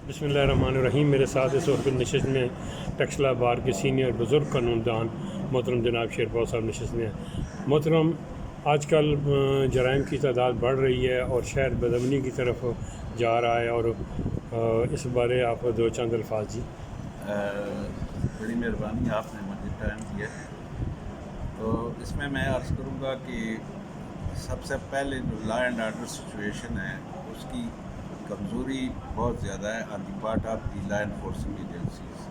बिस्मिल्लाहिर्रहमानिर्रहीम। मेरे साथ इस वक्त नशिस्त में टेक्सला बार के सीनियर बुज़ुर्ग कानूनदान मोहतरम जनाब शेरपाल साहब नशिस्त में हैं। मोहतरम, आजकल जराइम की तादाद बढ़ रही है और शहर बदअमनी की तरफ जा रहा है, और इस बारे आप दो चंद अल्फाज जी। बड़ी मेहरबानी, आपने मुझे टाइम दिया। तो इसमें मैं अर्ज़ करूँगा कि सबसे पहले जो लॉ एंड आर्डर सिचुएशन है उसकी कमज़ोरी बहुत ज़्यादा है on the part of the law enforcing agencies.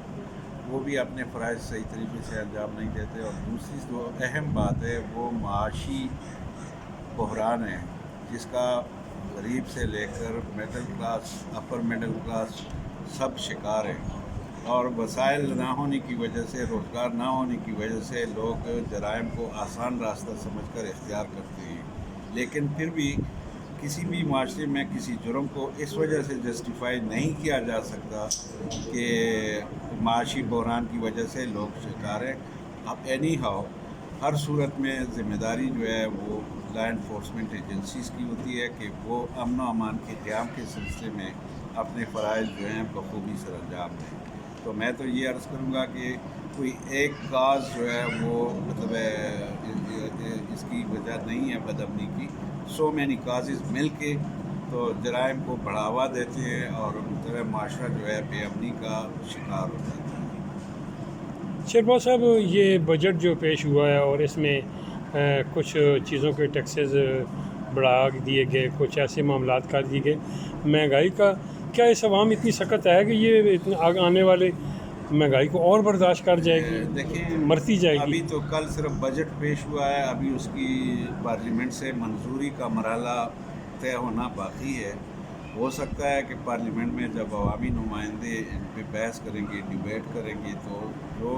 वो भी अपने फ़राइज़ सही तरीके से अंजाम नहीं देते। और दूसरी जो अहम बात है वो माशी बहरान है, जिसका गरीब से लेकर middle class, upper middle class सब शिकार हैं। और वसाइल ना होने की वजह से, रोज़गार ना होने की वजह से लोग जराइम को आसान रास्ता समझकर इख्तियार करते हैं। लेकिन फिर भी किसी भी माशरे में किसी जुर्म को इस वजह से जस्टिफाई नहीं किया जा सकता कि माशी बहरान की वजह से लोग शिकार हैं। अब एनी हाउ हर सूरत में ज़िम्मेदारी जो है वो लॉ एनफोर्समेंट एजेंसीज़ की होती है कि वो अमन व अमान के क़याम के सिलसिले में अपने फ़राइज़ जो हैं बखूबी सर अंजाम दें। तो मैं तो ये अर्ज़ करूँगा कि कोई एक काज जो है वो इसकी वजह नहीं है बदअमनी की। सो मैनी काजेज़ मिल के तो जराइम को बढ़ावा देते हैं और माशरा जो है बेअमनी का शिकार हो जाता है। शेरपाल साहब, ये बजट जो पेश हुआ है और इसमें कुछ चीज़ों के टैक्सेस बढ़ा दिए गए, कुछ ऐसे मामलात कर दिए गए, महंगाई का क्या इस अवाम इतनी सख्त है कि ये इतने आने वाले महंगाई को और बर्दाश्त कर जाएगी, देखिए मरती जाएगी? अभी तो कल सिर्फ बजट पेश हुआ है, अभी उसकी पार्लियामेंट से मंजूरी का मरहला तय होना बाकी है। हो सकता है कि पार्लियामेंट में जब अवामी नुमाइंदे इन पे बहस करेंगे, डिबेट करेंगे, तो जो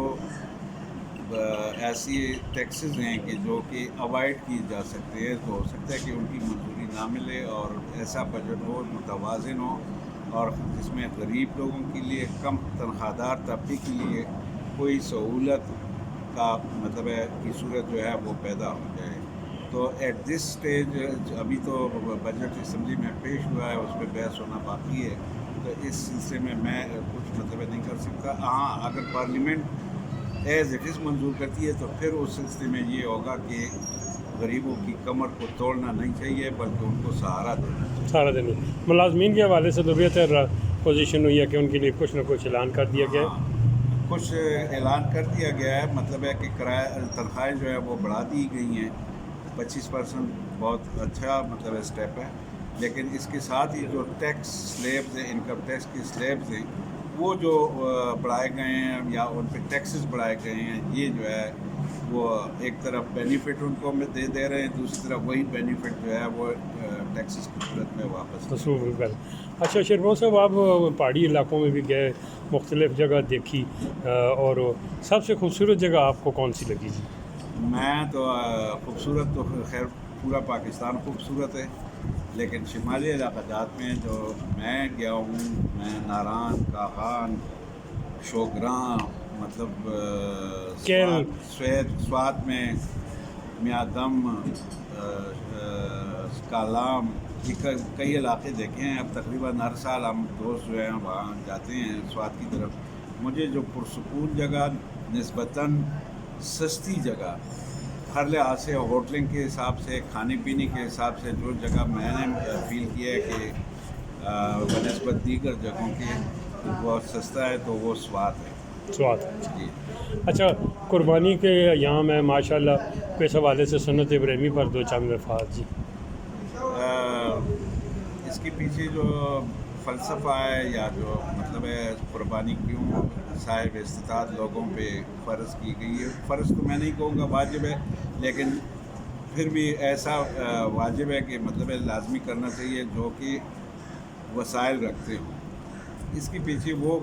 ऐसी टैक्सेस हैं कि जो कि अवॉइड की जा सकती है, तो हो सकता है कि उनकी मंजूरी ना मिले और ऐसा बजट हो मुतवाज़िन हो और जिसमें गरीब लोगों के लिए, कम तनख्वाहदार तबके के लिए कोई सहूलत का मतलब है की सूरत जो है वो पैदा हो जाए। तो एट दिस स्टेज अभी तो बजट असम्बली में पेश हुआ है, उस पर बहस होना बाकी है। तो इस सिलसिले में मैं कुछ मतलब नहीं कर सकता। हाँ, अगर पार्लियामेंट एज़ इट इज़ मंजूर करती है तो फिर उस सिलसिले में ये होगा कि गरीबों की कमर को तोड़ना नहीं चाहिए बल्कि उनको सहारा देना चाहिए। सारा दिन मुलाजमीन के हवाले से तो बेहतर पोजीशन हुई है कि उनके लिए कुछ न कुछ ऐलान कर दिया गया है। कुछ ऐलान कर दिया गया है, मतलब है कि किराया तनख्वाहें जो है वो बढ़ा दी गई हैं 25%। बहुत अच्छा मतलब स्टेप है। लेकिन इसके साथ ही जो टैक्स स्लैब्स हैं, इनकम टैक्स के स्लैब्स हैं, वो जो बढ़ाए गए हैं या उन पर टैक्सेस बढ़ाए गए हैं, ये जो है वो एक तरफ बेनिफिट उनको में दे रहे हैं, दूसरी तरफ वही बेनिफिट जो है वो टैक्सेस की सूरत में वापस वसूल कर। अच्छा शेरपाल साहब, आप पहाड़ी इलाकों में भी गए, मुख्तलिफ़ जगह देखी, और सबसे खूबसूरत जगह आपको कौन सी लगी जी? मैं तो खूबसूरत तो खैर पूरा पाकिस्तान खूबसूरत है, लेकिन शिमाली इलाक़ात में जो मैं गया हूँ, मैं नारान, काहान, शोग्रां, मतलब स्वात में मियादम, कालाम, ये कई इलाके देखे हैं। अब तकरीबन हर साल हम दोस्त जो हैं वहाँ जाते हैं स्वात की तरफ। मुझे जो पुरसकून जगह, निस्बतन सस्ती जगह, हर लिहाज से होटलिंग के हिसाब से, खाने पीने के हिसाब से जो जगह मैंने फील किया है कि बनस्बत दीगर जगहों के बहुत सस्ता है, तो वो स्वात है। स्वात जी। अच्छा, कुर्बानी के यहाँ में माशाल्लाह किस हवाले से सुन्नत इब्राहिमी पर दो चंद अल्फाज जी। इसके पीछे जो फ़लसफ़ा है या जो मतलब है कुर्बानी क्यों साहिब इस्तिताअत लोगों पे फ़र्ज़ की गई है, फ़र्ज़ तो मैं नहीं कहूँगा, वाजिब है, लेकिन फिर भी ऐसा वाजिब है कि मतलब है लाजमी करना चाहिए जो कि वसाइल रखते हों। इसके पीछे वो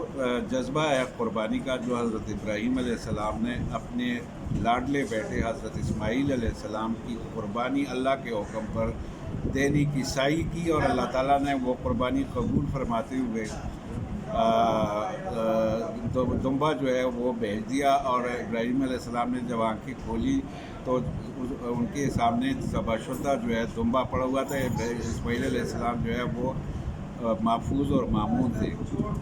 जज्बा है कुर्बानी का जो हज़रत इब्राहीम अलैहिस्सलाम ने अपने लाडले बेटे हज़रत इस्माईल अलैहिस्सलाम की कुर्बानी अल्लाह के हुक्म पर देने की साई की, और अल्लाह ताला ने वो कुर्बानी कबूल फरमाते हुए दुम्बा जो है वो भेज दिया। और इब्राहीम अलैहिस्सलाम ने जब आँखें खोली तो उनके सामने ज़बाशुदा जो है दुम्बा पड़ा हुआ था। इस्माईल अलैहिस्सलाम जो है वो महफूज और मामून थे।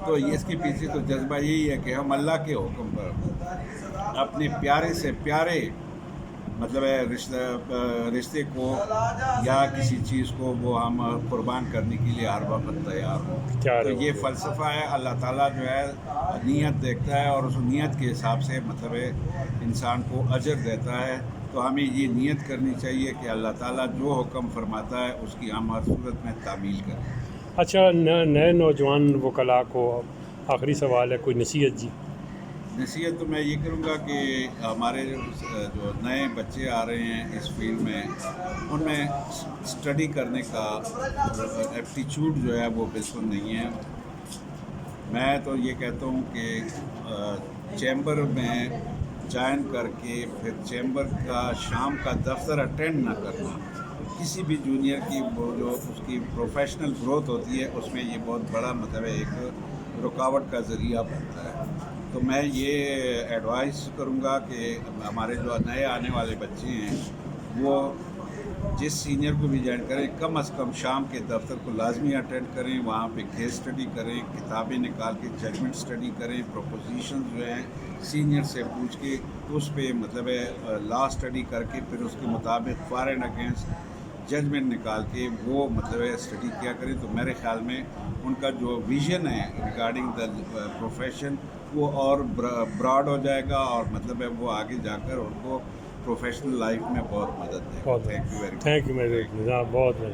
तो ये इसके पीछे तो जज्बा यही है कि हम अल्लाह के हुक्म पर अपने प्यारे से प्यारे मतलब है रिश्ते को या किसी चीज़ को वो हम कुर्बान करने के लिए हर वक्त तैयार हों। तैयार तो हो। ये फ़लसफ़ा है। अल्लाह ताला जो है नीयत देखता है और उस नीयत के हिसाब से मतलब है इंसान को अजर देता है। तो हमें ये नीयत करनी चाहिए कि अल्लाह ताला जो हुक्म फरमाता है उसकी हम हर सूरत में तामील करें। अच्छा, नए नौजवान वकला को आखिरी सवाल है, कोई नसीहत जी? नसीहत तो मैं ये करूँगा कि हमारे जो नए बच्चे आ रहे हैं इस फील्ड में, उनमें स्टडी करने का एप्टीट्यूड जो है वो बिल्कुल नहीं है। मैं तो ये कहता हूँ कि चैम्बर में ज्वाइन करके फिर चैम्बर का शाम का दफ्तर अटेंड ना करना, किसी भी जूनियर की वो जो उसकी प्रोफेशनल ग्रोथ होती है उसमें ये बहुत बड़ा मतलब एक रुकावट का ज़रिया बनता है। तो मैं ये एडवाइस करूँगा कि हमारे जो नए आने वाले बच्चे हैं वो जिस सीनियर को भी ज्वाइन करें कम अज़ कम शाम के दफ्तर को लाजमी अटेंड करें, वहाँ पे केस स्टडी करें, किताबें निकाल के जजमेंट स्टडी करें, प्रोपोजिशन जो हैं सीनियर से पूछ के उस पे मतलब है लॉ स्टडी करके फिर उसके मुताबिक फॉर एंड अगेंस्ट जजमेंट निकाल के वो मतलब है स्टडी किया करें। तो मेरे ख्याल में उनका जो विज़न है रिगार्डिंग द प्रोफेशन वो और ब्रॉड हो जाएगा और मतलब है वो आगे जाकर उनको प्रोफेशनल लाइफ में बहुत मदद देगा। बहुत thank you very much. Thank you मेरे बहुत